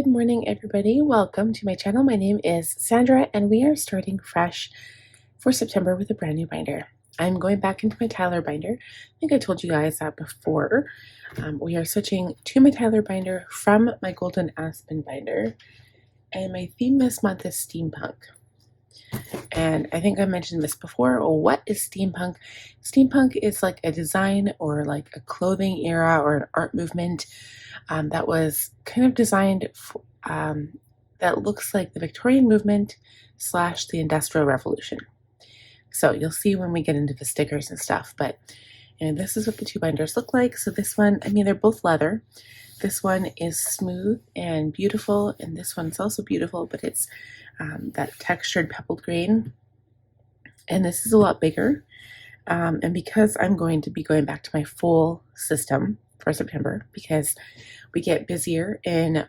Good morning, everybody. Welcome to my channel. My name is Sandra, and we are starting fresh for September with a brand new binder. I'm going back into my Tyler binder. I think I told you guys that before. We are switching to my Tyler binder from my Golden Aspen binder, and my theme this month is steampunk. And I think I mentioned this before. What is steampunk? Steampunk is like a design or like a clothing era or an art movement that was kind of designed for, that looks like the Victorian movement / the Industrial Revolution. So you'll see when we get into the stickers and stuff, but this is what the two binders look like. So this one, they're both leather. This one is smooth and beautiful, and this one's also beautiful, but it's that textured pebbled grain. And this is a lot bigger. And because I'm going to be going back to my full system for September, because we get busier in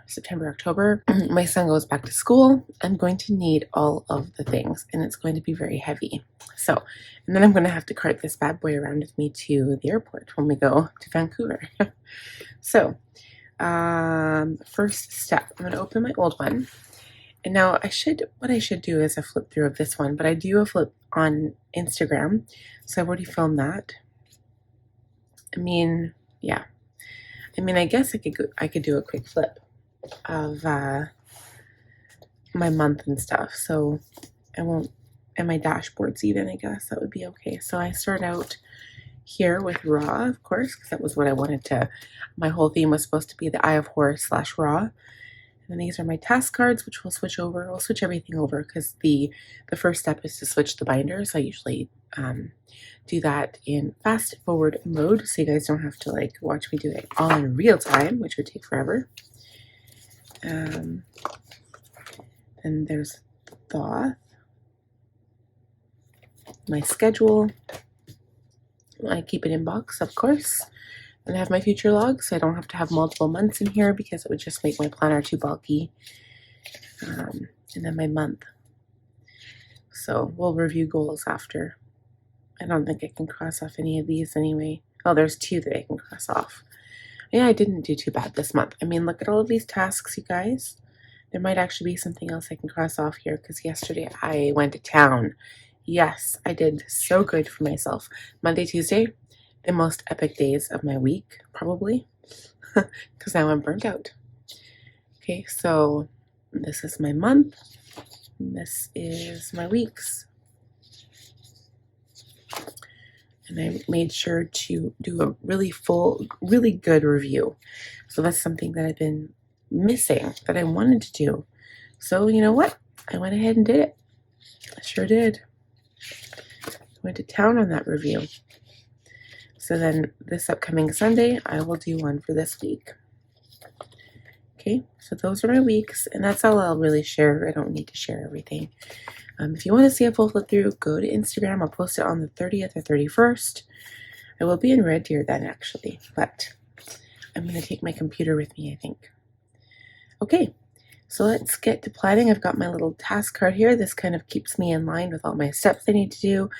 September, October, my son goes back to school, I'm going to need all of the things, and it's going to be very heavy. So, and then I'm going to have to cart this bad boy around with me to the airport when we go to Vancouver. So, first step, I'm going to open my old one. And now what I should do is a flip through of this one, but I do a flip on Instagram, so I've already filmed that. Yeah. I guess I could do a quick flip of my month and stuff, so I won't, and my dashboards even, I guess that would be okay. So I start out here with raw, of course, because that was what I wanted to, my whole theme was supposed to be the Eye of Horus / raw. And these are my task cards, which we'll switch over. We'll switch everything over because the first step is to switch the binders. I usually do that in fast forward mode, so you guys don't have to like watch me do it all in real time, which would take forever. Then there's the Thoth, my schedule. I keep it in box, of course. And I have my future log, so I don't have to have multiple months in here because it would just make my planner too bulky. And then my month. So we'll review goals after. I don't think I can cross off any of these anyway. Oh, there's two that I can cross off. Yeah, I didn't do too bad this month. Look at all of these tasks, you guys. There might actually be something else I can cross off here because yesterday I went to town. Yes, I did so good for myself. Monday, Tuesday, the most epic days of my week, probably, because now I'm burnt out. Okay, so this is my month. This is my weeks. And I made sure to do a really good review. So that's something that I've been missing that I wanted to do. So you know what? I went ahead and did it. I sure did. I went to town on that review. So then this upcoming Sunday, I will do one for this week. Okay, so those are my weeks, and that's all I'll really share. I don't need to share everything. If you want to see a full flip through, go to Instagram. I'll post it on the 30th or 31st. I will be in Red Deer then, actually, but I'm going to take my computer with me, I think. Okay, so let's get to planning. I've got my little task card here. This kind of keeps me in line with all my steps I need to do.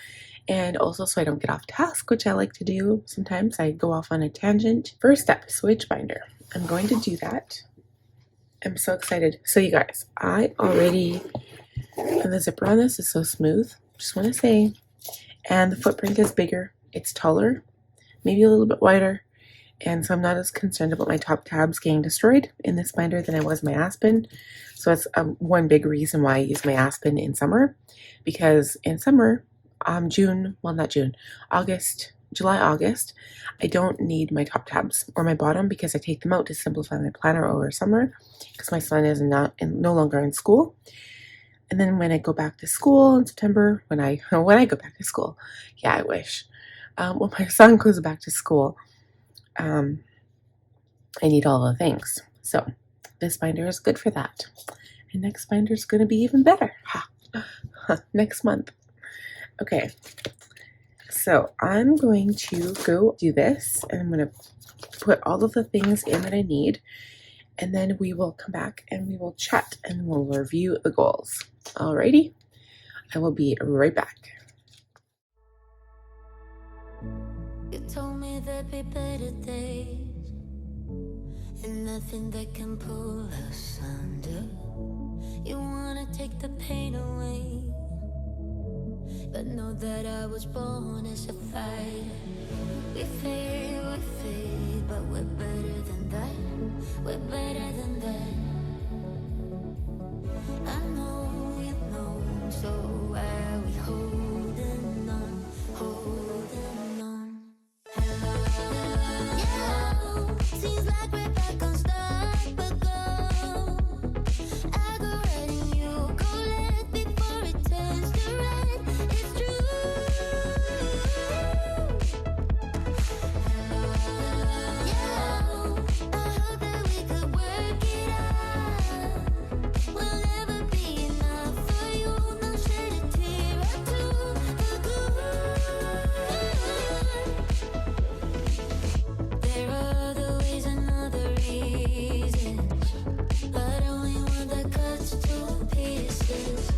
And also so I don't get off task, which I like to do. Sometimes I go off on a tangent. First step, switch binder. I'm going to do that. I'm so excited. So you guys, and the zipper on this is so smooth. Just want to say, and the footprint is bigger. It's taller, maybe a little bit wider. And so I'm not as concerned about my top tabs getting destroyed in this binder than I was my Aspen. So that's one big reason why I use my Aspen in summer, because in summer, July, August, I don't need my top tabs or my bottom because I take them out to simplify my planner over summer because my son is no longer in school. And then when I go back to school in September, when I go back to school, yeah, I wish. When my son goes back to school, I need all the things. So this binder is good for that. And next binder is going to be even better. Next month. Okay. So I'm going to go do this, and I'm going to put all of the things in that I need, and then we will come back and we will chat and we'll review the goals. Alrighty, I will be right back. You told me there'd be better days. and nothing that can pull us under. You wanna take the pain away, but know that I was born as a fighter. We fade, but we're better than that. We're better than that. I know you know, so why are we holding on, holding on? Yeah, seems like we're back on start, but go. I go right and you go left before it turns to red. It's true. Yeah, I hope that we could work it out. We'll never be enough for you. No shed a tear or two for good. There are other ways and other reasons, but only one that cuts to pieces.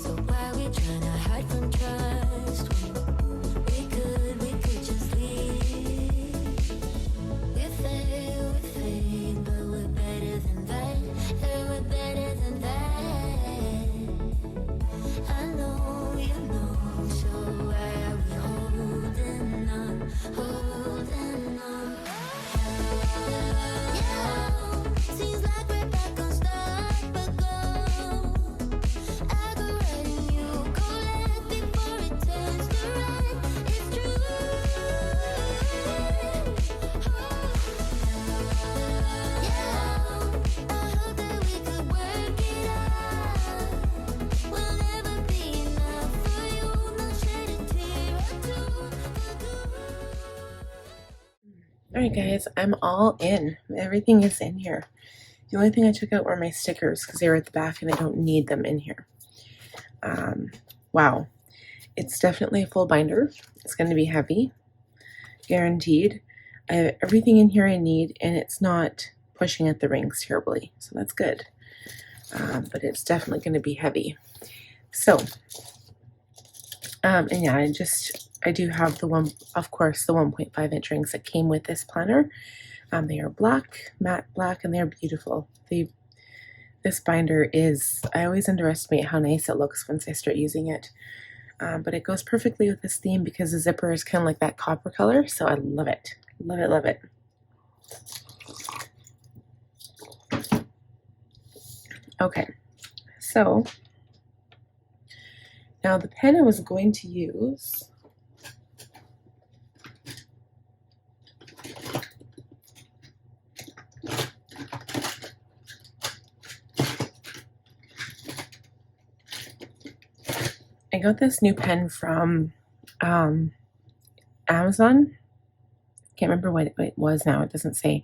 So why we tryna hide from trust when we could just leave? We fail, but we're better than that. Yeah, we're better than that. I know you know, so why are we holding on, holding on? Yeah, seems like we're back on start, but go. I go right and you go left before it turns to red. It's true. Yeah, I hope that we could work it out. We'll never be enough for you. No shed a tear or two for good. Alright guys, I'm all in. Everything is in here. The only thing I took out were my stickers because they were at the back and I don't need them in here. Wow. It's definitely a full binder. It's going to be heavy. Guaranteed. I have everything in here I need and it's not pushing at the rings terribly. So that's good. But it's definitely going to be heavy. So, and yeah, I do have the one, of course, the 1.5 inch rings that came with this planner. They are black, matte black, and they're beautiful. This binder is, I always underestimate how nice it looks once I start using it. But it goes perfectly with this theme because the zipper is kind of like that copper color, so I love it. Love it, love it. Okay, so now the pen I was going to use I got this new pen from Amazon. Can't remember what it was now. It doesn't say,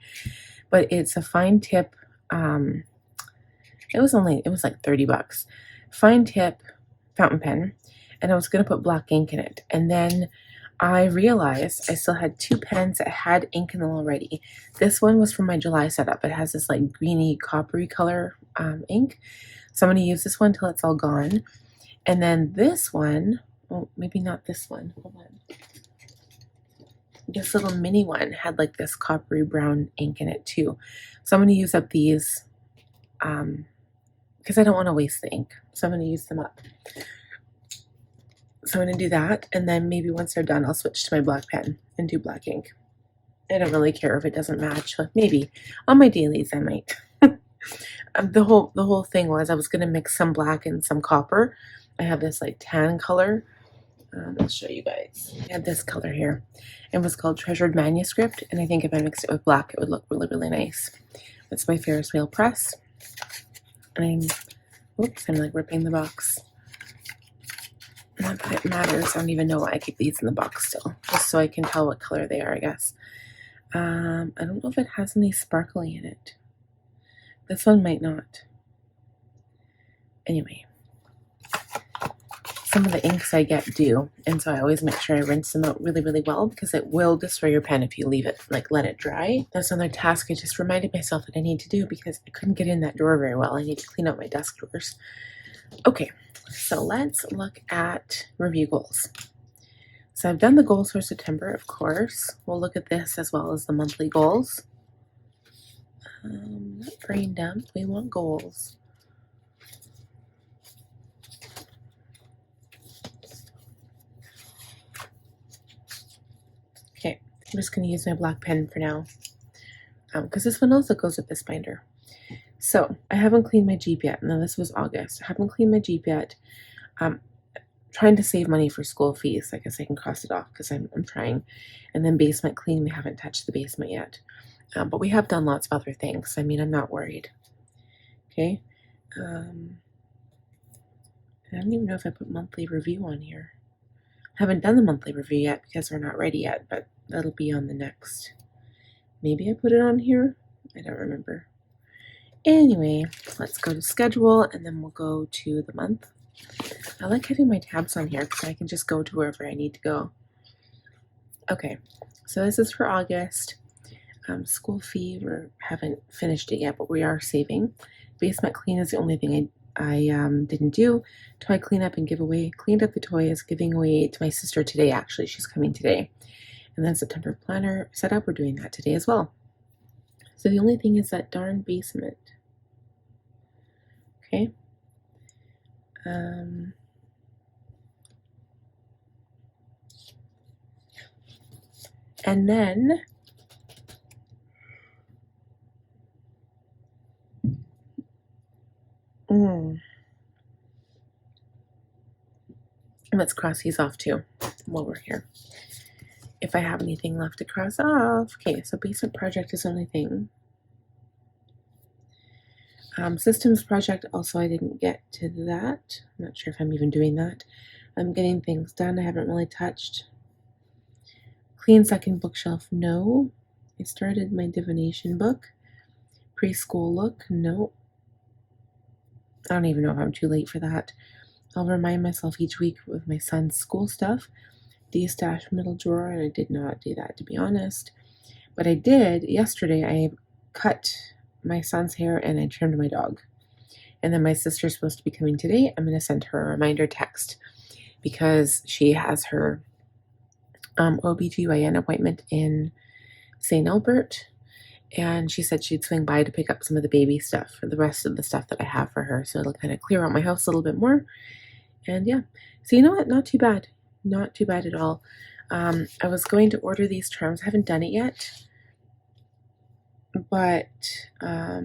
but it's a fine tip. It was like $30. Fine tip fountain pen, and I was gonna put black ink in it, and then I realized I still had two pens that had ink in them already. This one was from my July setup. It has this like greeny coppery color ink. So I'm gonna use this one till it's all gone. And then this one, well, maybe not this one. Hold on. This little mini one had like this coppery brown ink in it too. So I'm going to use up these because I don't want to waste the ink. So I'm going to use them up. So I'm going to do that. And then maybe once they're done, I'll switch to my black pen and do black ink. I don't really care if it doesn't match, but maybe on my dailies I might. The whole thing was I was going to mix some black and some copper. I have this like tan color. I'll show you guys. I had this color here. It was called Treasured Manuscript, and I think if I mixed it with black, it would look really, really nice. It's by Ferris Wheel Press. And I'm like ripping the box. Not that it matters. I don't even know why I keep these in the box still. Just so I can tell what color they are, I guess. I don't know if it has any sparkly in it. This one might not. Anyway. Some of the inks I get do, and so I always make sure I rinse them out really, really well because it will destroy your pen if you leave it, like let it dry. That's another task I just reminded myself that I need to do because I couldn't get in that drawer very well. I need to clean out my desk drawers. Okay, so let's look at review goals. So I've done the goals for September, of course. We'll look at this as well as the monthly goals. Brain dump. We want goals. Okay, I'm just going to use my black pen for now, because this one also goes with this binder. So I haven't cleaned my Jeep yet. Now this was August. I haven't cleaned my Jeep yet. Trying to save money for school fees. I guess I can cross it off because I'm trying. And then basement clean. We haven't touched the basement yet. But we have done lots of other things. I mean, I'm not worried. Okay. I don't even know if I put monthly review on here. I haven't done the monthly review yet because we're not ready yet, but that'll be on the next. Maybe I put it on here. I don't remember. Anyway, let's go to schedule and then we'll go to the month. I like having my tabs on here because I can just go to wherever I need to go. Okay, so this is for August. School fee, we haven't finished it yet, but we are saving. Basement clean is the only thing I didn't do. Toy cleanup and giveaway. Cleaned up the toys, giving away to my sister today, actually. She's coming today. And then September planner setup, we're doing that today as well. So the only thing is that darn basement. Okay. And then let's cross these off too while we're here. If I have anything left to cross off. Okay, so basement project is the only thing. Systems project, also I didn't get to that. I'm not sure if I'm even doing that. I'm getting things done I haven't really touched. Clean second bookshelf, no. I started my divination book. Preschool look, no. I don't even know if I'm too late for that. I'll remind myself each week with my son's school stuff. De-stash middle drawer, and I did not do that, to be honest. But I did, yesterday, I cut my son's hair and I trimmed my dog. And then my sister's supposed to be coming today. I'm going to send her a reminder text because she has her OBGYN appointment in St. Albert. And she said she'd swing by to pick up some of the baby stuff for the rest of the stuff that I have for her. So it'll kind of clear out my house a little bit more. And yeah, so you know what? Not too bad. Not too bad at all. I was going to order these charms. I haven't done it yet. But I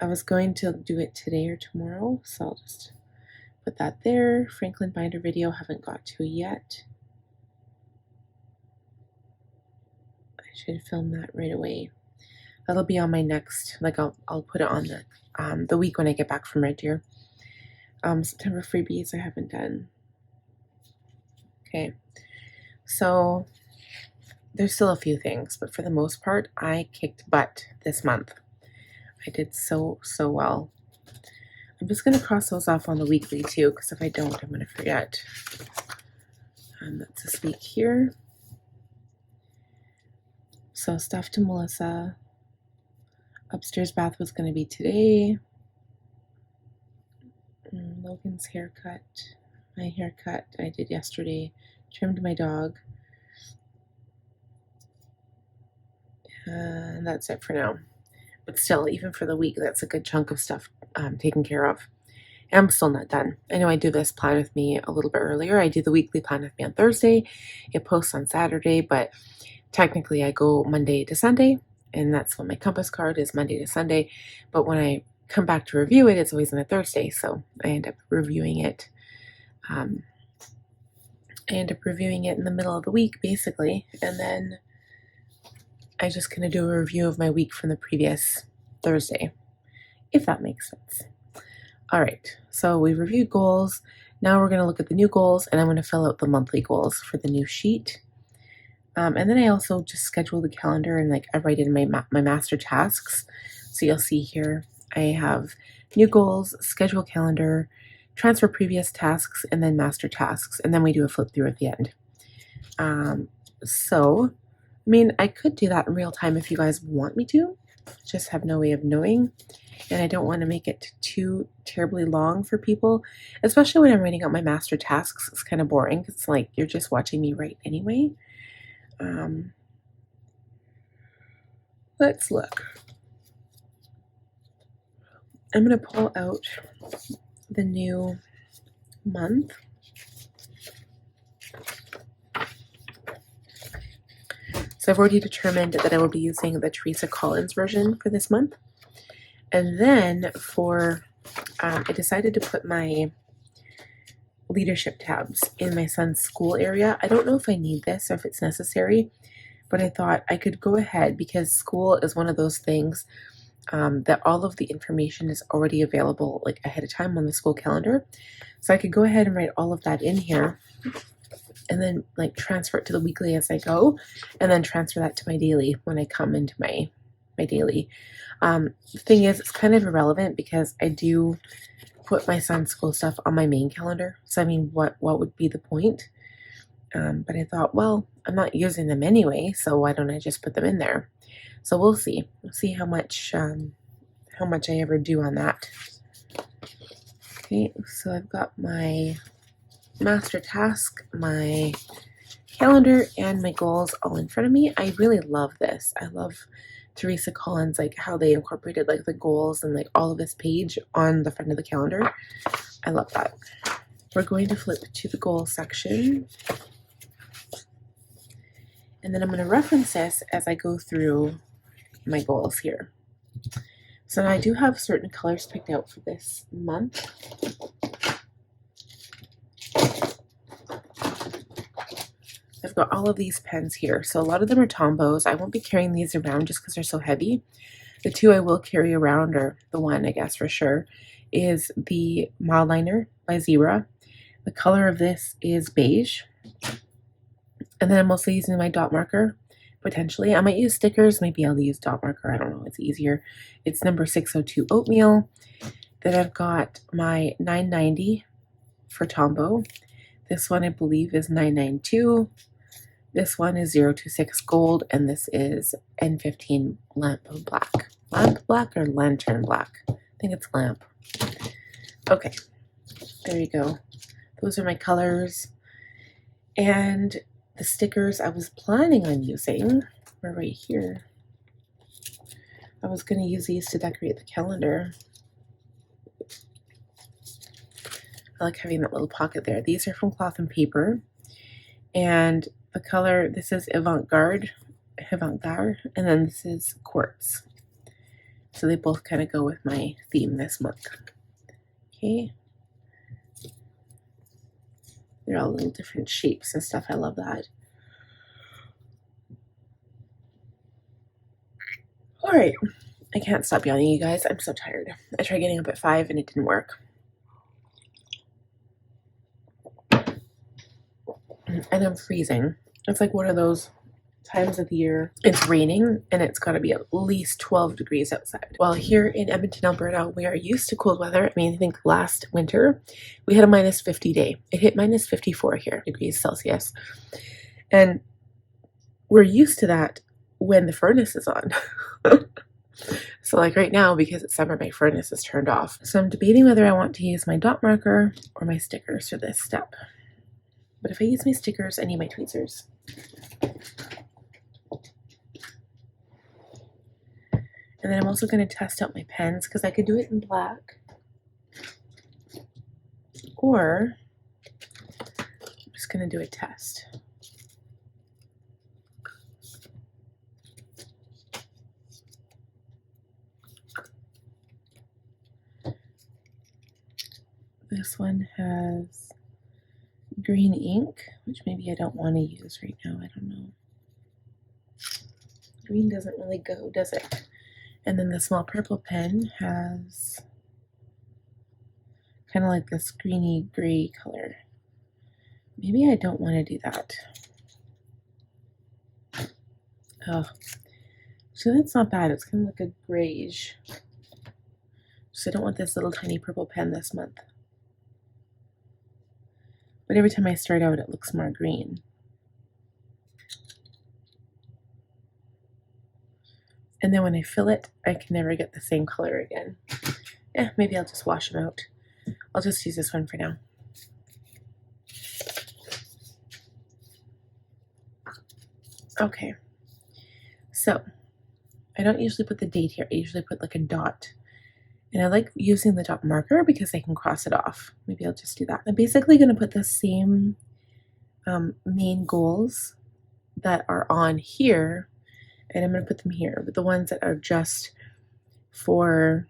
was going to do it today or tomorrow. So I'll just put that there. Franklin binder video, haven't got to yet. I should film that right away. That'll be on my next, like I'll put it on the week when I get back from Red Deer. September freebies I haven't done. Okay, so there's still a few things, but for the most part, I kicked butt this month. I did so well. I'm just going to cross those off on the weekly too, because if I don't, I'm going to forget. That's this week here. So stuff to Melissa. Upstairs bath was going to be today. Logan's haircut. My haircut I did yesterday. Trimmed my dog. And that's it for now. But still, even for the week, that's a good chunk of stuff taken care of. And I'm still not done. I know I do this plan with me a little bit earlier. I do the weekly plan with me on Thursday. It posts on Saturday, but technically I go Monday to Sunday. And that's when my compass card is Monday to Sunday. But when I come back to review it, it's always on a Thursday. So I end up reviewing it. In the middle of the week, basically. And then I just kind of do a review of my week from the previous Thursday, if that makes sense. All right, so we reviewed goals. Now we're going to look at the new goals, and I'm going to fill out the monthly goals for the new sheet. And then I also just schedule the calendar and I write in my master tasks. So you'll see here I have new goals, schedule calendar, transfer previous tasks, and then master tasks. And then we do a flip through at the end. So, I mean, I could do that in real time if you guys want me to. Just have no way of knowing. And I don't want to make it too terribly long for people, especially when I'm writing out my master tasks. It's kind of boring. It's like you're just watching me write anyway. Let's look. I'm going to pull out the new month. So I've already determined that I will be using the Teresa Collins version for this month. And then for, I decided to put my leadership tabs in my son's school area. I don't know if I need this or if it's necessary, but I thought I could go ahead because school is one of those things that all of the information is already available like ahead of time on the school calendar. So I could go ahead and write all of that in here and then like transfer it to the weekly as I go, and then transfer that to my daily when I come into my daily. The thing is, it's kind of irrelevant because I do put my son's school stuff on my main calendar. So I mean, what would be the point? But I thought, well, I'm not using them anyway, so why don't I just put them in there? So we'll see. We'll see how much I ever do on that. Okay, so I've got my master task, my calendar, and my goals all in front of me. I really love this. I love Teresa Collins, like how they incorporated like the goals and like all of this page on the front of the calendar. I love that. We're going to flip to the goal section. And then I'm going to reference this as I go through my goals here. So now I do have certain colors picked out for this month. I've got all of these pens here. So a lot of them are Tombows. I won't be carrying these around just because they're so heavy. The two I will carry around, or the one I guess for sure, is the Mildliner by Zebra. The color of this is beige. And then I'm mostly using my dot marker, potentially. I might use stickers. Maybe I'll use dot marker. I don't know. It's easier. It's number 602 Oatmeal. Then I've got my 990 for Tombow. This one I believe is 992. This one is 026 Gold. And this is N15 Lamp Black. Lamp Black or Lantern Black? I think it's Lamp. Okay. There you go. Those are my colors. And the stickers I was planning on using were right here. I was going to use these to decorate the calendar. I like having that little pocket there. These are from Cloth and Paper. And the color, this is Avant-Garde, and then this is Quartz. So they both kind of go with my theme this month. Okay. They're all little different shapes and stuff. I love that. All right. I can't stop yawning, you guys. I'm so tired. I tried getting up at 5 and it didn't work. And I'm freezing. It's like one of those times of the year it's raining and it's got to be at least 12 degrees outside. Well, here in Edmonton, Alberta, we are used to cold weather. I mean, I think last winter we had a minus 50 day. It hit minus 54 here, degrees Celsius. And we're used to that when the furnace is on. So like right now, because it's summer, my furnace is turned off. So I'm debating whether I want to use my dot marker or my stickers for this step. But if I use my stickers, I need my tweezers. And then I'm also going to test out my pens because I could do it in black. Or I'm just going to do a test. This one has green ink, which maybe I don't want to use right now. I don't know. Green doesn't really go, does it? And then the small purple pen has kind of like this greeny gray color. Maybe I don't want to do that. Oh, so that's not bad. It's kind of like a grayish. So I don't want this little tiny purple pen this month. But every time I start out, it looks more green. And then when I fill it, I can never get the same color again. Yeah, maybe I'll just wash them out. I'll just use this one for now. Okay, so I don't usually put the date here. I usually put like a dot And I like using the dot marker because I can cross it off. Maybe I'll just do that. I'm basically going to put the same main goals that are on here, and I'm going to put them here, but the ones that are just for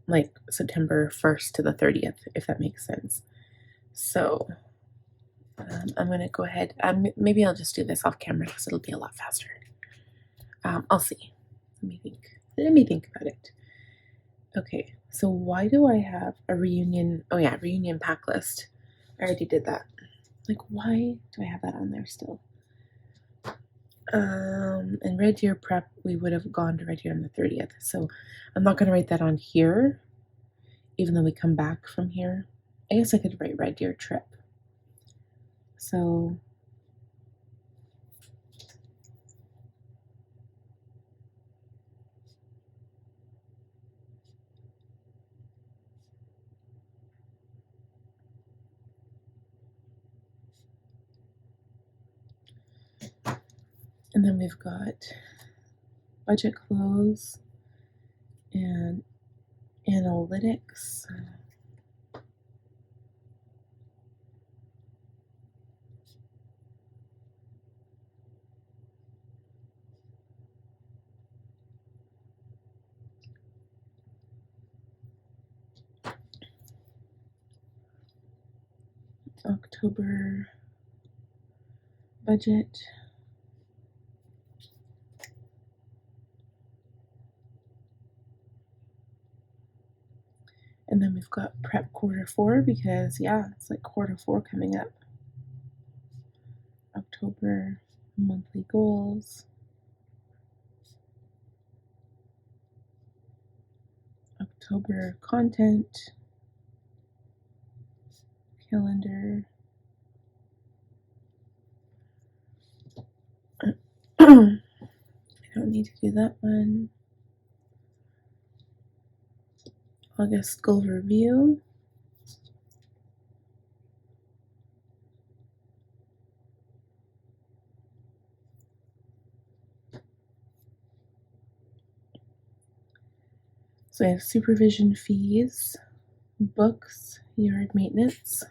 like September 1st to the 30th, if that makes sense. So I'm going to go ahead. Maybe I'll just do this off camera because it'll be a lot faster. I'll see. Let me think about it. Okay, so why do I have a reunion? Oh yeah, reunion pack list. I already did that. Like, why do I have that on there still? And Red Deer Prep, we would have gone to Red Deer on the 30th. So I'm not going to write that on here, even though we come back from here. I guess I could write Red Deer Trip. So and then we've got budget close and analytics. October budget. And then we've got prep Q4 because, yeah, it's like Q4 coming up. October monthly goals. October content. Calendar. I don't need to do that one. August goal review. So I have supervision fees, books, yard maintenance.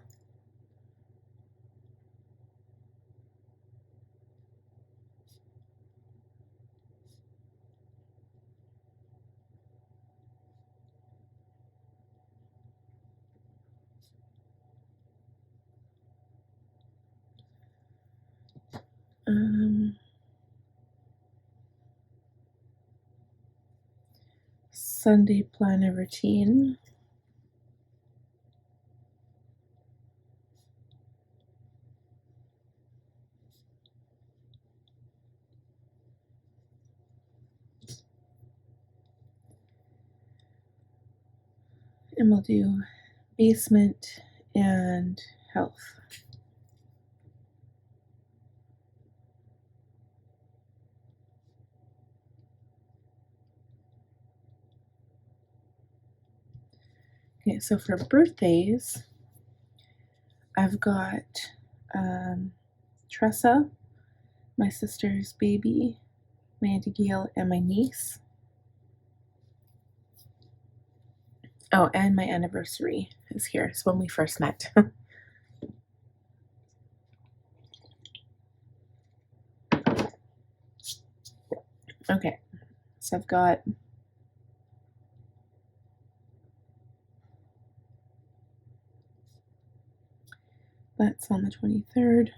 Sunday planner routine. And we'll do basement and health. Okay, so for birthdays, I've got Tressa, my sister's baby, my Auntie Gail, and my niece. Oh, and my anniversary is here. It's when we first met. Okay, so I've got that's on the 23rd.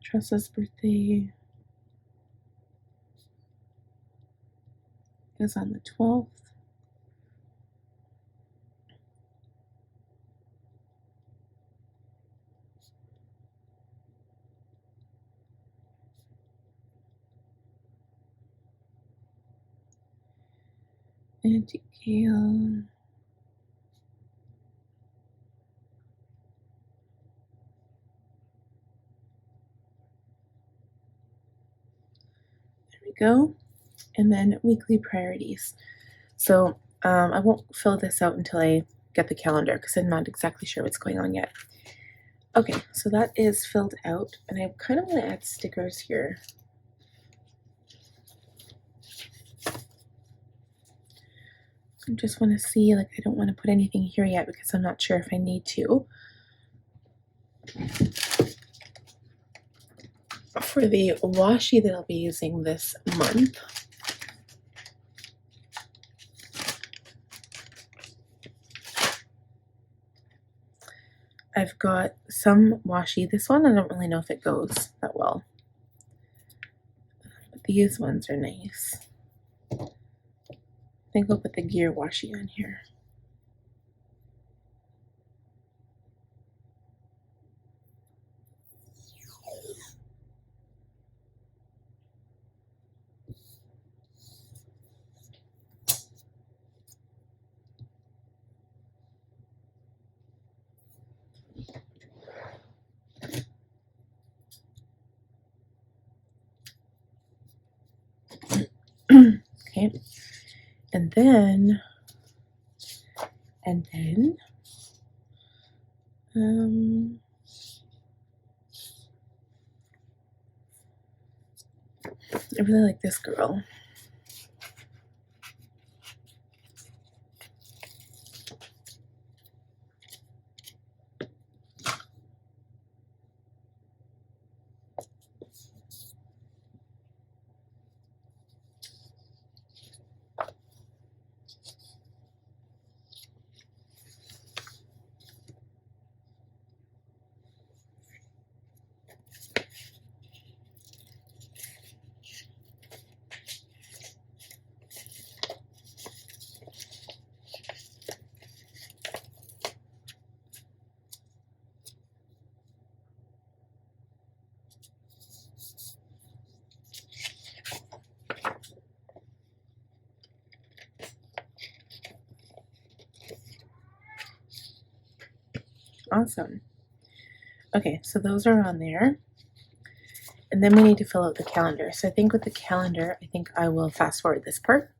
Tressa's birthday is on the 12th. Auntie Gail. There we go. And then weekly priorities. So I won't fill this out until I get the calendar because I'm not exactly sure what's going on yet. Okay, so that is filled out, and I kind of want to add stickers here. I just want to see, like, I don't want to put anything here yet because I'm not sure if I need to. For the washi that I'll be using this month, I've got some washi. This one I don't really know if it goes that well, but these ones are nice. I think I'll put the gear washi on here. Okay, and then I really like this girl. Awesome. Okay, so those are on there. And then we need to fill out the calendar. So I think with the calendar, I think I will fast forward this part.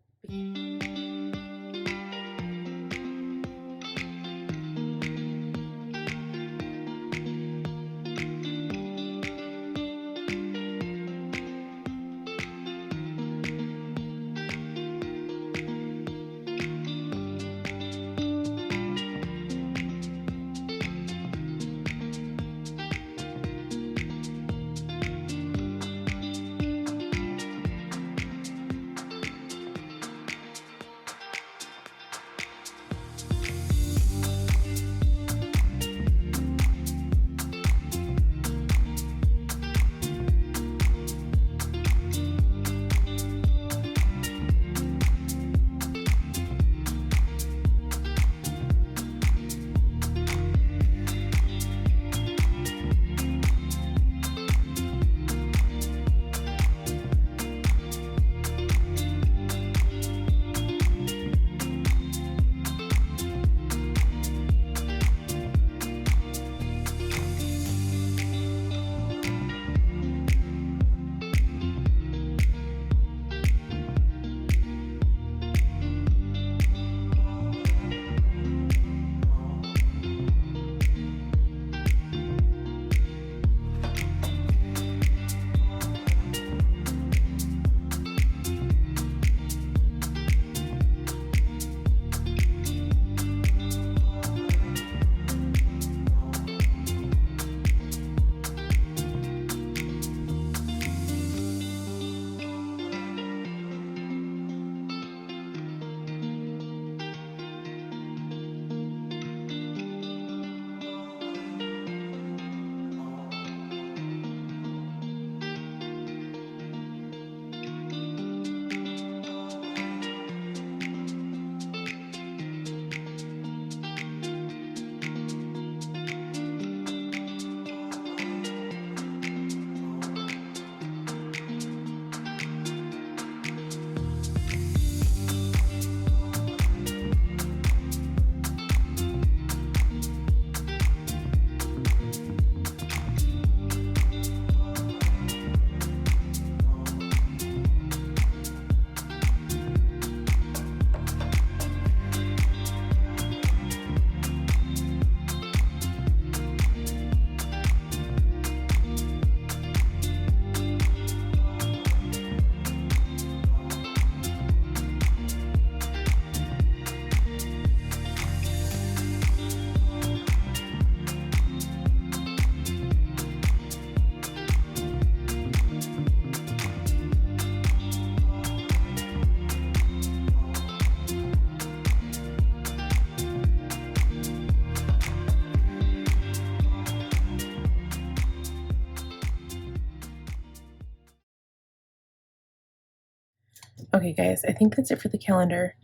Okay, guys, I think that's it for the calendar.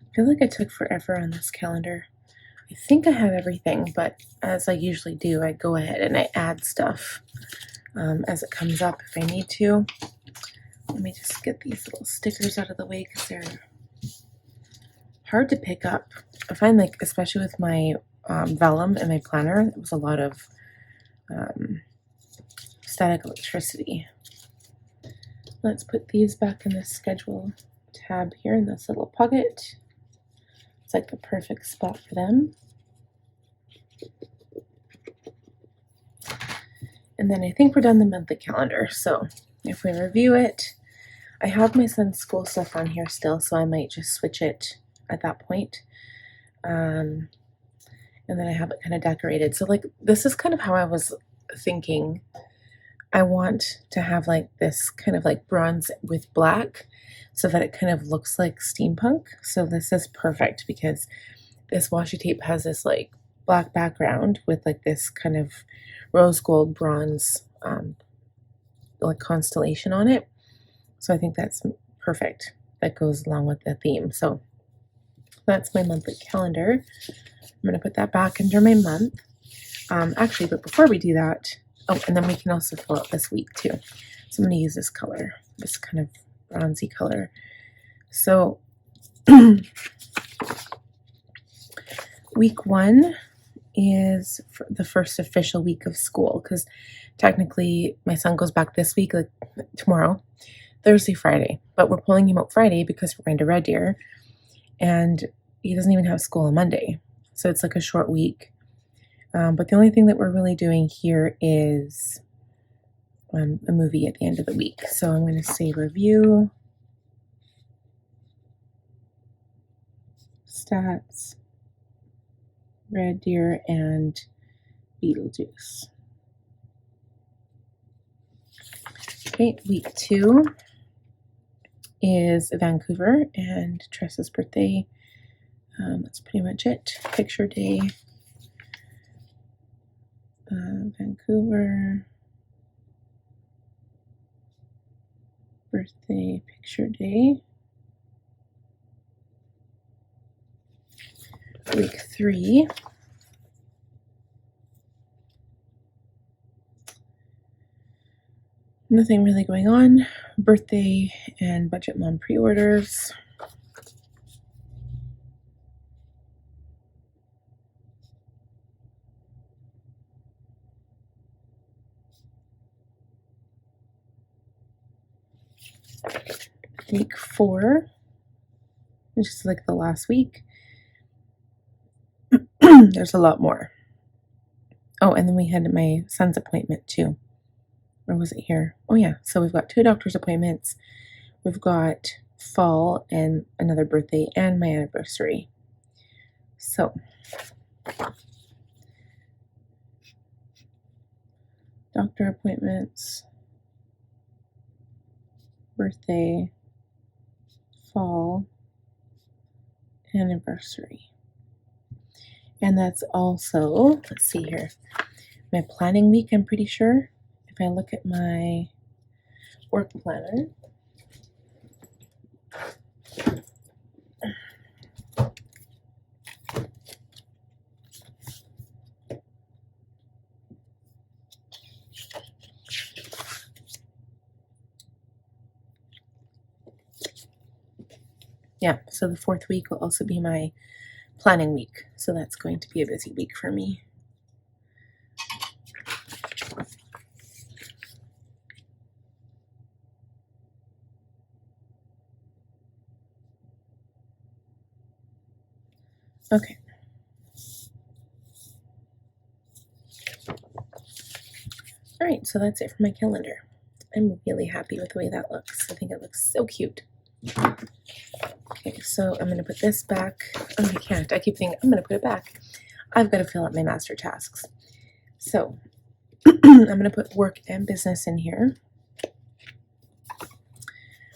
I feel like I took forever on this calendar. I think I have everything, but as I usually do, I go ahead and I add stuff as it comes up if I need to. Let me just get these little stickers out of the way because they're hard to pick up. I find, like, especially with my vellum and my planner, it was a lot of static electricity. Let's put these back in the schedule tab here in this little pocket. It's like the perfect spot for them. And then I think we're done the monthly calendar. So if we review it, I have my son's school stuff on here still, so I might just switch it at that point. And then I have it kind of decorated. So, like, this is kind of how I was thinking. I want to have like this kind of like bronze with black so that it kind of looks like steampunk. So this is perfect because this washi tape has this like black background with like this kind of rose gold bronze like constellation on it. So I think that's perfect. That goes along with the theme. So that's my monthly calendar. I'm going to put that back under my month. Actually, but before we do that, oh, and then we can also fill out this week too. So I'm going to use this color, this kind of bronzy color. So week 1 is the first official week of school because technically my son goes back this week, like tomorrow, Thursday, Friday. But we're pulling him out Friday because we're going to Red Deer, and he doesn't even have school on Monday. So it's like a short week. But the only thing that we're really doing here is a movie at the end of the week. So I'm going to say review, stats, Red Deer, and Beetlejuice. Okay, week 2 is Vancouver and Tressa's birthday. That's pretty much it. Picture day. Vancouver, birthday, picture day. Week 3 nothing really going on. Birthday and Budget Mom pre-orders. Week 4, which is like the last week. There's a lot more. Oh, and then we had my son's appointment too. Or was it here? Oh yeah, so we've got 2 doctor's appointments. We've got fall and another birthday and my anniversary. So doctor appointments, birthday, fall, anniversary. And that's also, let's see here, my planning week, I'm pretty sure. If I look at my work planner, yeah, so the 4th week will also be my planning week. So that's going to be a busy week for me. Okay. All right, so that's it for my calendar. I'm really happy with the way that looks. I think it looks so cute. Okay, so I'm going to put this back. Oh, I can't. I keep thinking I'm going to put it back. I've got to fill out my master tasks. So I'm going to put work and business in here.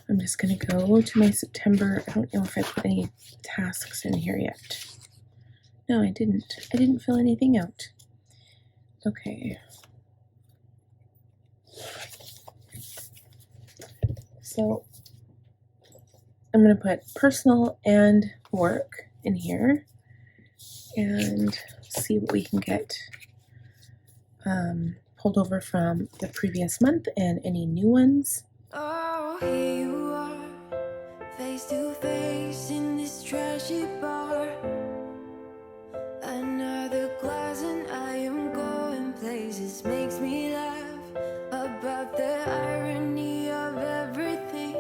I'm just going to go to my September. I don't know if I put any tasks in here yet. No, I didn't. I didn't fill anything out. Okay. So I'm going to put personal and work in here and see what we can get pulled over from the previous month and any new ones. Oh, here you are, face to face in this trashy bar. Another glass and I am going places. Makes me laugh about the irony of everything.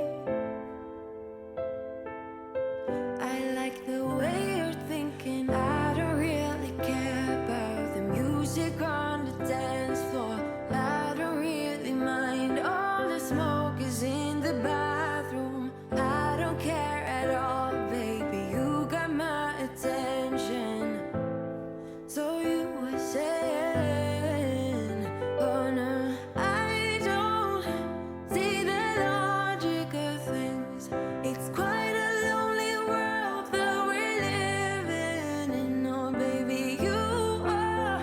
I like the way you're thinking. I don't really care about the music on the dance floor. I don't really mind. All the smoke is in the bathroom. I don't care at all, baby. You got my attention. So you were saying, oh no, I don't see the logic of things. It's quite a lonely world that we're living in. Oh baby, you are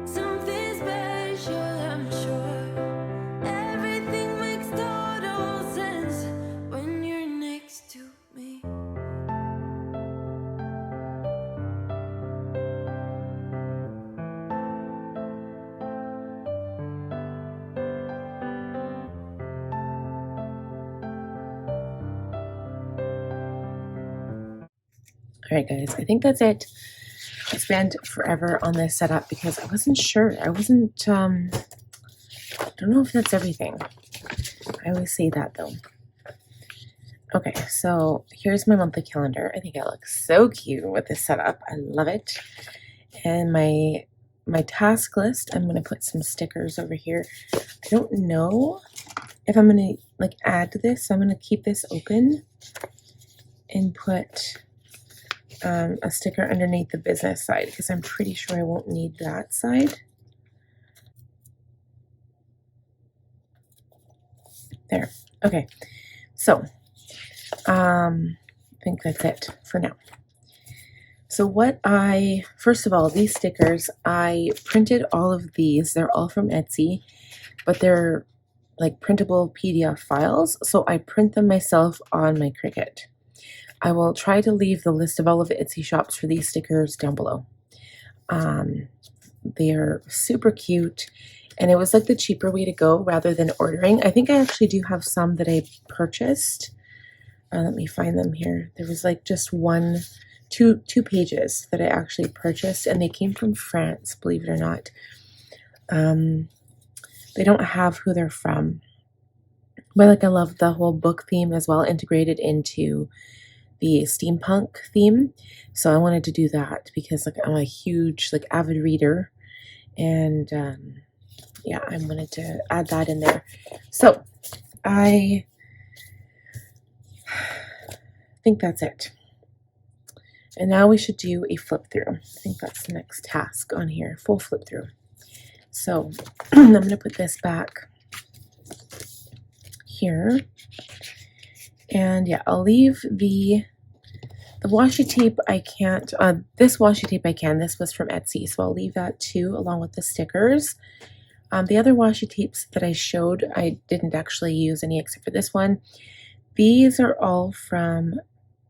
something special, I'm sure. Everything makes total sense when you're next to me. Alright guys, I think that's it. I spent forever on this setup because I wasn't sure. I don't know if that's everything. I always say that though. Okay, so here's my monthly calendar. I think I look so cute with this setup. I love it. And my task list, I'm going to put some stickers over here. I don't know if I'm going to like add to this, so I'm going to keep this open and put a sticker underneath the business side because I'm pretty sure I won't need that side. There. Okay. So, I think that's it for now. So first of all, these stickers, I printed all of these. They're all from Etsy, but they're like printable PDF files. So I print them myself on my Cricut. I will try to leave the list of all of the Etsy shops for these stickers down below. They're super cute, and it was like the cheaper way to go rather than ordering. I think I actually do have some that I purchased. Let me find them here. There was like just two pages that I actually purchased, and they came from France, believe it or not. They don't have who they're from, but like I love the whole book theme as well, integrated into the steampunk theme. So I wanted to do that because like I'm a huge like avid reader, and yeah, I wanted to add that in there. So I think that's it. And now we should do a flip through. I think that's the next task on here, full flip through. So I'm going to put this back here. And yeah, I'll leave the washi tape I can't, this washi tape I can. This was from Etsy, so I'll leave that too, along with the stickers. The other washi tapes that I showed, I didn't actually use any except for this one. These are all from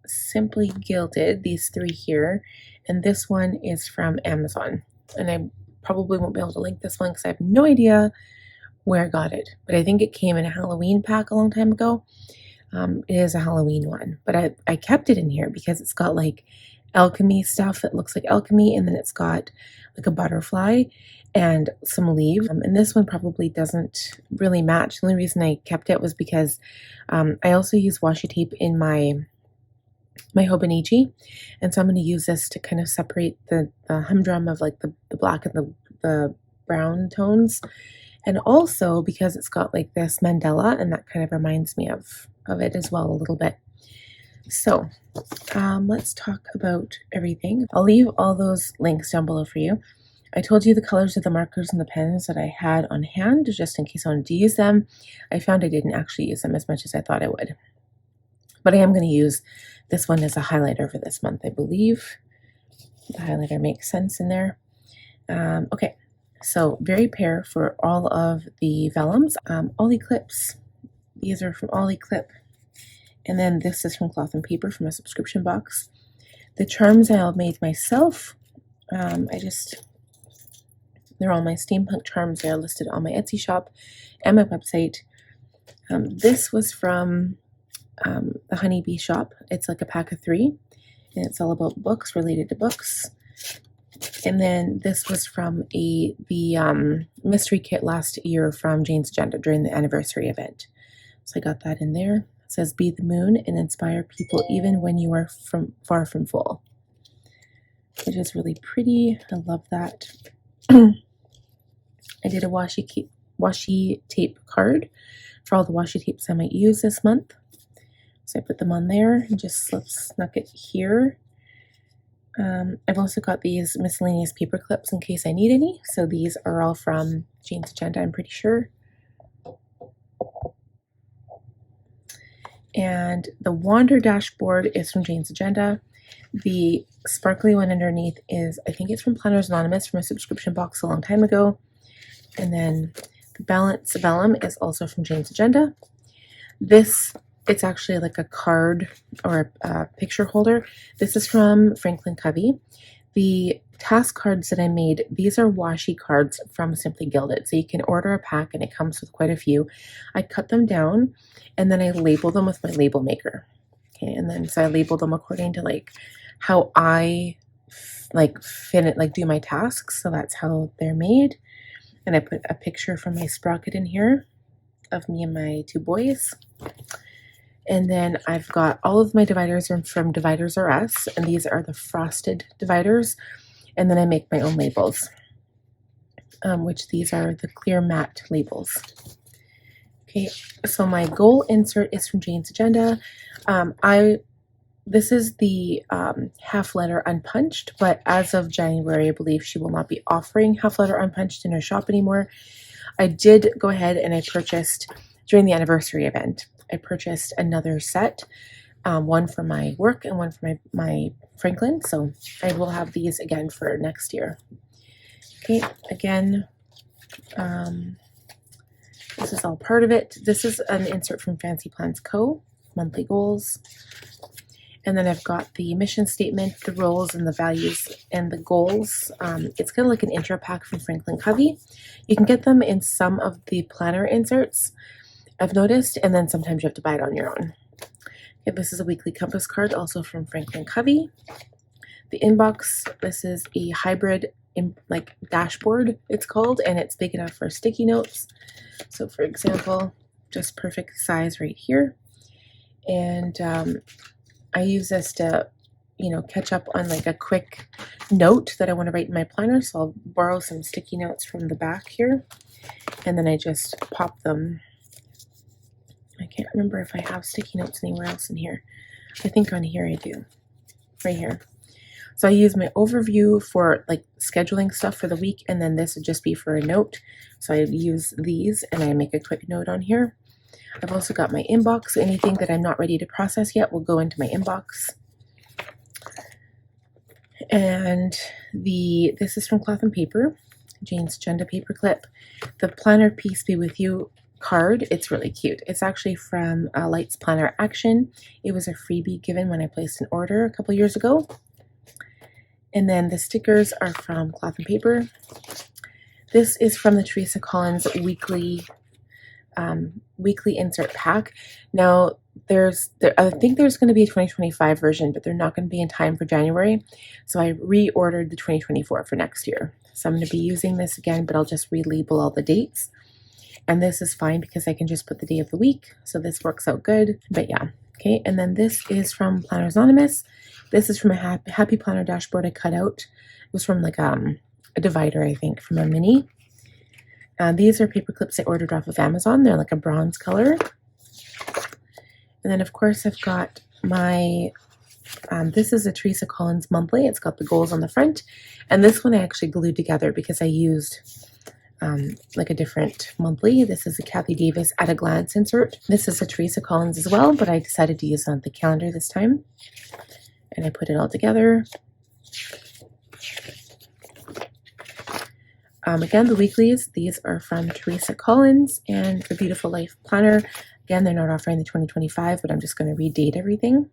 Simply Gilded, these three here, and this one is from Amazon. And I probably won't be able to link this one because I have no idea where I got it, but I think it came in a Halloween pack a long time ago. It is a Halloween one, but I kept it in here because it's got like alchemy stuff that looks like alchemy, and then it's got like a butterfly and some leaves. And this one probably doesn't really match. The only reason I kept it was because I also use washi tape in my Hobonichi, and so I'm going to use this to kind of separate the humdrum of like the black and the brown tones, and also because it's got like this mandala, and that kind of reminds me of it as well a little bit. So let's talk about everything. I'll leave all those links down below for you. I told you the colors of the markers and the pens that I had on hand just in case I wanted to use them. I found I didn't actually use them as much as I thought I would, but I am going to use this one as a highlighter for this month, I believe. The highlighter makes sense in there. Okay, so very pair for all of the vellums. Ollie clips. These are from Ollie Clip. And then this is from Cloth and Paper from a subscription box. The charms I made myself. They're all my steampunk charms. They're listed on my Etsy shop and my website. This was from the Honeybee shop. It's like a pack of 3, and it's all about books, related to books. And then this was from the mystery kit last year from Jane's Agenda during the anniversary event. So I got that in there. It says, "Be the moon and inspire people even when you are far from full," which is really pretty. I love that. I did a washi tape card for all the washi tapes I might use this month. So I put them on there and just snuck it here. I've also got these miscellaneous paper clips in case I need any. So these are all from Jane's Agenda, I'm pretty sure. And the Wander dashboard is from Jane's Agenda. The sparkly one underneath is, I think it's from Planners Anonymous from a subscription box a long time ago. And then the Balance Vellum is also from Jane's Agenda. It's actually like a card or a picture holder. This is from Franklin Covey. The task cards that I made, these are washi cards from Simply Gilded. So you can order a pack and it comes with quite a few. I cut them down and then I label them with my label maker. Okay, and then so I label them according to like how I do my tasks. So that's how they're made. And I put a picture from my sprocket in here of me and my 2 boys. And then I've got all of my dividers from Dividers R Us, and these are the frosted dividers. And then I make my own labels, which these are the clear matte labels. Okay, so my goal insert is from Jane's Agenda. This is the half letter unpunched, but as of January, I believe she will not be offering half letter unpunched in her shop anymore. I did go ahead and I purchased, during the anniversary event, I purchased another set, one for my work and one for my Franklin. So I will have these again for next year. Okay, again, this is all part of it. This is an insert from Fancy Plans Co. Monthly goals. And then I've got the mission statement, the roles and the values and the goals. It's kind of like an intro pack from Franklin Covey. You can get them in some of the planner inserts, I've noticed, and then sometimes you have to buy it on your own. Okay, this is a weekly compass card, also from Franklin Covey. The inbox, this is a hybrid dashboard, it's called, and it's big enough for sticky notes. So for example, just perfect size right here. And I use this to, catch up on like a quick note that I want to write in my planner. So I'll borrow some sticky notes from the back here, and then I just pop them. I can't remember if I have sticky notes anywhere else in here. I think on here I do, right here. So I use my overview for like scheduling stuff for the week, and then this would just be for a note. So I use these and I make a quick note on here. I've also got my inbox. Anything that I'm not ready to process yet will go into my inbox. And this is from Cloth and Paper, Jane's Agenda paperclip. The Planner Peace Be With You card, it's really cute. It's actually from Light's Planner Action. It was a freebie given when I placed an order a couple years ago. And then the stickers are from Cloth and Paper. This is from the Teresa Collins weekly insert pack. Now I think there's going to be a 2025 version, but they're not going to be in time for January. So I reordered the 2024 for next year. So I'm going to be using this again, but I'll just relabel all the dates. And this is fine because I can just put the day of the week. So this works out good. But yeah. Okay. And then this is from Planners Anonymous. This is from a Happy Planner dashboard I cut out. It was from like a divider, I think, from a mini. These are paper clips I ordered off of Amazon. They're like a bronze color. And then of course I've got my, this is a Teresa Collins monthly. It's got the goals on the front. And this one I actually glued together because I used like a different monthly. This is a Kathy Davis at a glance insert. This is a Teresa Collins as well, but I decided to use it on the calendar this time. And I put it all together. Again, the weeklies, these are from Teresa Collins and the Beautiful Life Planner. Again, they're not offering the 2025, but I'm just going to redate everything.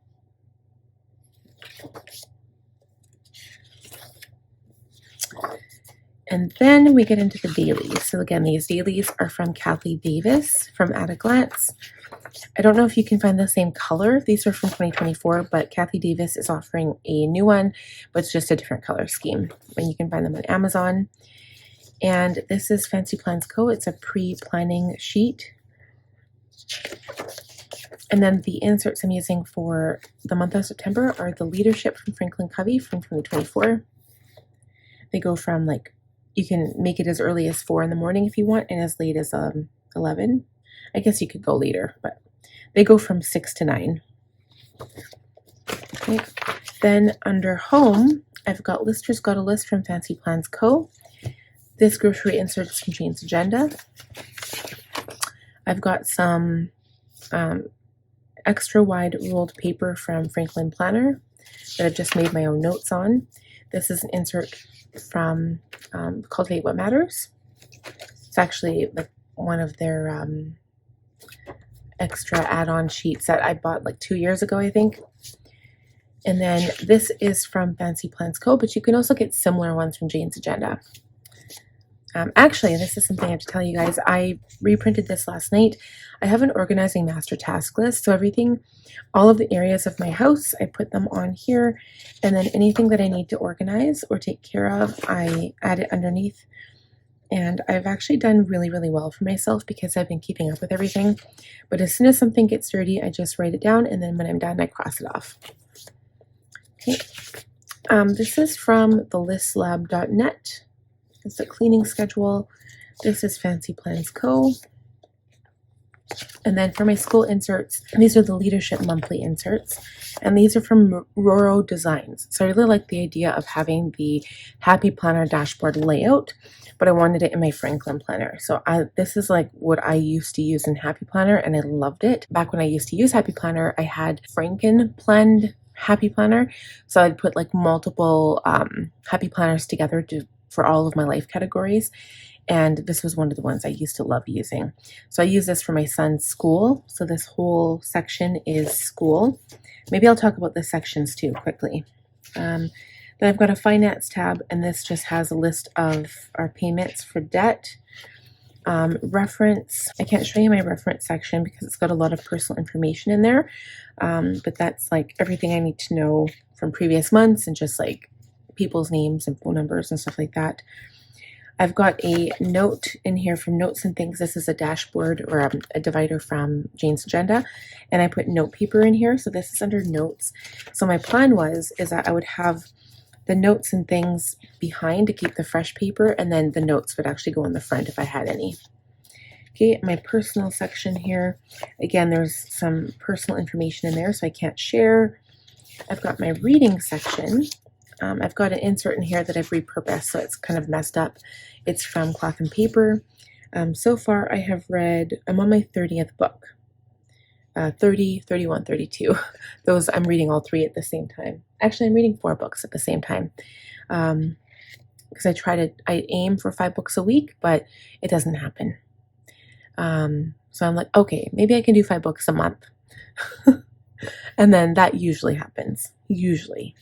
And then we get into the dailies. So again, these dailies are from Kathy Davis from At a Glance. I don't know if you can find the same color. These are from 2024, but Kathy Davis is offering a new one, but it's just a different color scheme. And you can find them on Amazon. And this is Fancy Plans Co. It's a pre-planning sheet. And then the inserts I'm using for the month of September are the Leadership from Franklin Covey from 2024. They go from like, you can make it as early as 4 in the morning if you want, and as late as 11. I guess you could go later, but they go from 6 to 9. Okay. Then under Home, I've got Lister's Got a List from Fancy Plans Co. This grocery insert is from Jane's Agenda. I've got some extra wide rolled paper from Franklin Planner that I've just made my own notes on. This is an insert from Cultivate What Matters. It's actually like one of their extra add-on sheets that I bought like 2 years ago, I think. And then this is from Fancy Plans Co., but you can also get similar ones from Jane's Agenda. Actually, this is something I have to tell you guys. I reprinted this last night. I have an organizing master task list. So everything, all of the areas of my house, I put them on here. And then anything that I need to organize or take care of, I add it underneath. And I've actually done really, really well for myself because I've been keeping up with everything. But as soon as something gets dirty, I just write it down. And then when I'm done, I cross it off. Okay. This is from thelislab.net. It's a cleaning schedule. This is Fancy Plans Co. And then for my school inserts, these are the Leadership Monthly inserts. And these are from Roro Designs. So I really like the idea of having the Happy Planner dashboard layout, but I wanted it in my Franklin Planner. So this is like what I used to use in Happy Planner, and I loved it. Back when I used to use Happy Planner, I had Franken planned Happy Planner. So I'd put like multiple Happy Planners together for all of my life categories. And this was one of the ones I used to love using. So I use this for my son's school. So this whole section is school. Maybe I'll talk about the sections too quickly. Then I've got a finance tab, and this just has a list of our payments for debt. Reference, I can't show you my reference section because it's got a lot of personal information in there. But that's like everything I need to know from previous months and just like people's names and phone numbers and stuff like that. I've got a note in here from Notes and Things. This is a dashboard or a divider from Jane's Agenda, and I put note paper in here. So this is under notes. So my plan is that I would have the notes and things behind to keep the fresh paper, and then the notes would actually go on the front if I had any. Okay, my personal section here. Again, there's some personal information in there, so I can't share. I've got my reading section. I've got an insert in here that I've repurposed, so it's kind of messed up. It's from Cloth and Paper. So far, I have read, I'm on my 30th book. 30, 31, 32. Those, I'm reading all 3 at the same time. Actually, I'm reading 4 books at the same time. Because I aim for 5 books a week, but it doesn't happen. So I'm like, okay, maybe I can do 5 books a month. And then that usually happens. Usually.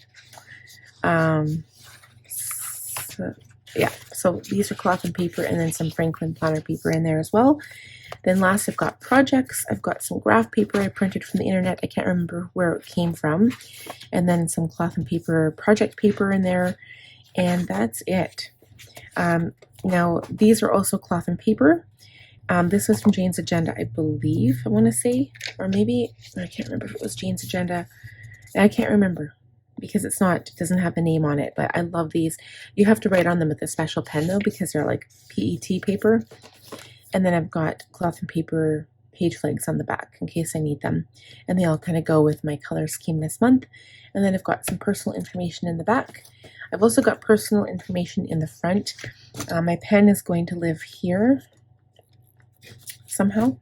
So these are Cloth and Paper, and then some Franklin Planner paper in there as well. Then last, I've got projects. I've got some graph paper I printed from the internet. I can't remember where it came from. And then some Cloth and Paper project paper in there. And that's it. Now, these are also Cloth and Paper. This was from Jane's Agenda, I believe, I want to say. Or maybe, I can't remember if it was Jane's Agenda. I can't remember, because it doesn't have the name on it, but I love these. You have to write on them with a special pen though, because they're like PET paper. And then I've got Cloth and Paper page flags on the back in case I need them. And they all kind of go with my color scheme this month. And then I've got some personal information in the back. I've also got personal information in the front. My pen is going to live here somehow.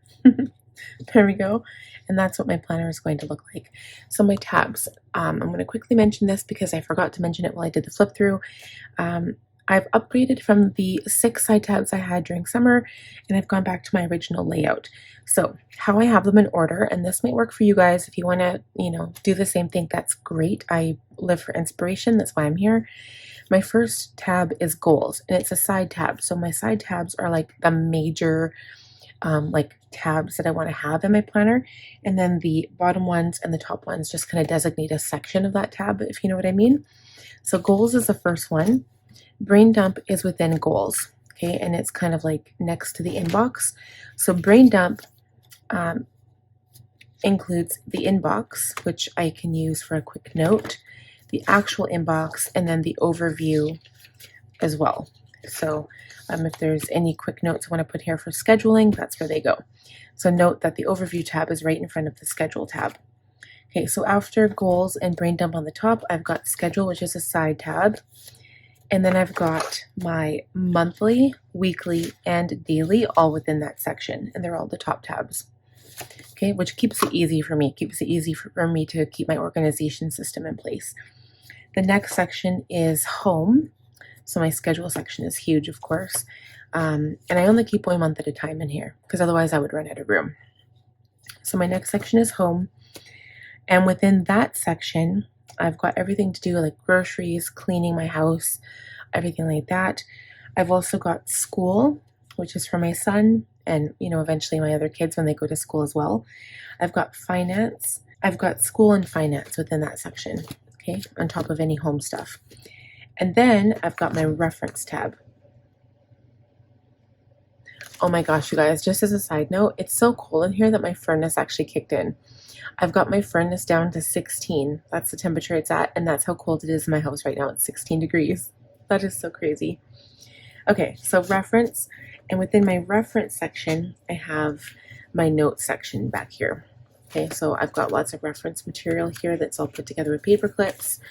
There we go. And that's what my planner is going to look like. So my tabs, I'm going to quickly mention this because I forgot to mention it while I did the flip through. I've upgraded from the 6 side tabs I had during summer, and I've gone back to my original layout. So how I have them in order, and this might work for you guys if you want to, do the same thing, that's great. I live for inspiration, that's why I'm here. My first tab is goals, and it's a side tab. So my side tabs are like the major like tabs that I want to have in my planner, and then the bottom ones and the top ones just kind of designate a section of that tab, if you know what I mean. So goals is the first one. Brain dump is within goals, okay, and it's kind of like next to the inbox. So brain dump includes the inbox, which I can use for a quick note, the actual inbox, and then the overview as well. So if there's any quick notes I want to put here for scheduling, that's where they go. So note that the overview tab is right in front of the schedule tab. Okay, so after goals and brain dump on the top, I've got schedule, which is a side tab. And then I've got my monthly, weekly, and daily all within that section. And they're all the top tabs. Okay, which keeps it easy for me. Keeps it easy for me to keep my organization system in place. The next section is home. So my schedule section is huge, of course. And I only keep 1 month at a time in here because otherwise I would run out of room. So my next section is home. And within that section, I've got everything to do like groceries, cleaning my house, everything like that. I've also got school, which is for my son and, eventually my other kids when they go to school as well. I've got finance. I've got school and finance within that section, okay, on top of any home stuff. And then I've got my reference tab. Oh my gosh, you guys, just as a side note, it's so cold in here that my furnace actually kicked in. I've got my furnace down to 16. That's the temperature it's at, and that's how cold it is in my house right now. It's 16 degrees. That is so crazy. Okay, so reference, and within my reference section, I have my notes section back here. Okay, so I've got lots of reference material here that's all put together with paper clips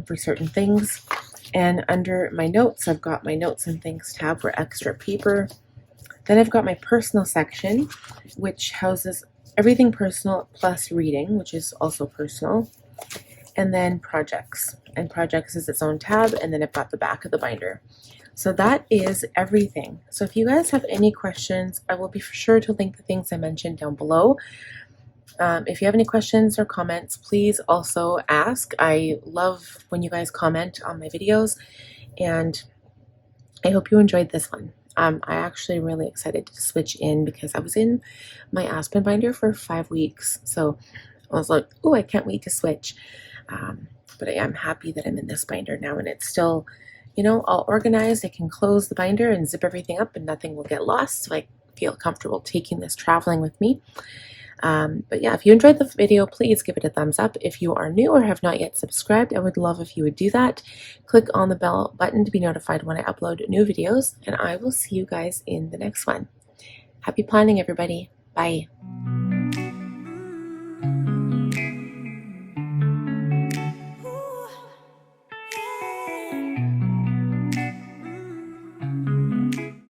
for certain things. And under my notes, I've got my notes and things tab for extra paper. Then I've got my personal section, which houses everything personal plus reading, which is also personal. And then projects. And projects is its own tab. And then I've got the back of the binder. So that is everything. So if you guys have any questions, I will be sure to link the things I mentioned down below. If you have any questions or comments, please also ask. I love when you guys comment on my videos, and I hope you enjoyed this one. I actually am really excited to switch in because I was in my Aspen binder for 5 weeks. So I was like, oh, I can't wait to switch. But I am happy that I'm in this binder now, and it's still, all organized. I can close the binder and zip everything up and nothing will get lost. So I feel comfortable taking this traveling with me. But yeah, if you enjoyed the video, please give it a thumbs up. If you are new or have not yet subscribed, I would love if you would do that. Click on the bell button to be notified when I upload new videos, and I will see you guys in the next one. Happy planning, everybody. Bye.